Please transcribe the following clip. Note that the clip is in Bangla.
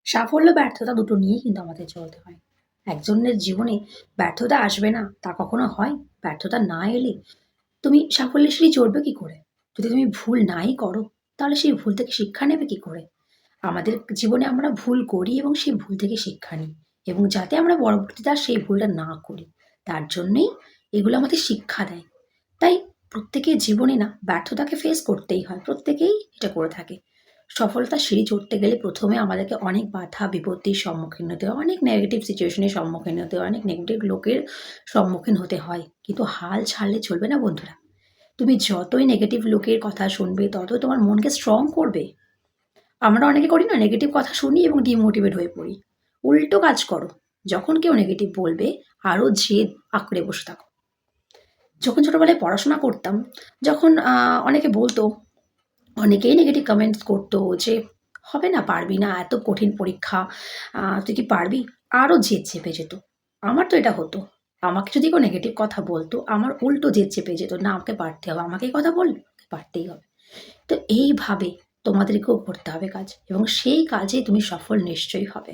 সাফল্য ব্যর্থতা দুটো নিয়েই কিন্তু আমাদের চলতে হয়। একজনের জীবনে ব্যর্থতা আসবে না তা কখনো হয়? ব্যর্থতা না এলে তুমি সাফল্যের সিঁড়ি চড়বে কি করে? যদি তুমি ভুল নাই করো, তাহলে সেই ভুল থেকে শিক্ষা নেবে কি করে? আমাদের জীবনে আমরা ভুল করি এবং সেই ভুল থেকে শিক্ষা নিই এবং যাতে আমরা পরবর্তীতে আর সেই ভুলটা না করি। তার জন্যেই এগুলো আমাদের শিক্ষা দেয়। তাই প্রত্যেকের জীবনে না ব্যর্থতাকে ফেস করতেই হয়। প্রত্যেকেই এটা করে থাকে। সফলতার সিঁড়ি চড়তে গেলে ১ম এ আমাদেরকে অনেক বাধা বিপত্তির সম্মুখীন হতে হয়। অনেক নেগেটিভ সিচুয়েশন এর সম্মুখীন হতে হয়। অনেক নেগেটিভ লোকের সম্মুখীন হতে হয়। কিন্তু হাল ছাড়লে চলবে না বন্ধুরা। তুমি যতই নেগেটিভ লোকের কথা শুনবে, ততই তোমার মনকে স্ট্রং করবে। আমরা অনেকে করি না নেগেটিভ কথা শুনি এবং ডিমোটিভেট হয়ে পড়ি। উল্টো কাজ করো। যখন কেউ নেগেটিভ বলবে, আরো জেদ আঁকড়ে বসে থাকো। যখন ছোটবেলায় পড়াশোনা করতাম, যখন অনেকে বলতো, অনেকেই নেগেটিভ কমেন্টস করতো যে, "হবে না, পারবি না, এত কঠিন পরীক্ষা, তুই কি পারবি?" আরো জেদ চেপে যেত। আমার তো এটা হতো। আমাকে যদি কেউ নেগেটিভ কথা বলতো, আমার উল্টো জেদ চেপে যেত। না, আমাকে পারতে হবে। আমাকে এই কথা বলল, আমাকে পারতেই হবে। তো এইভাবে তোমাদেরকেও করতে হবে কাজ এবং সেই কাজে তুমি সফল নিশ্চয়ই হবে।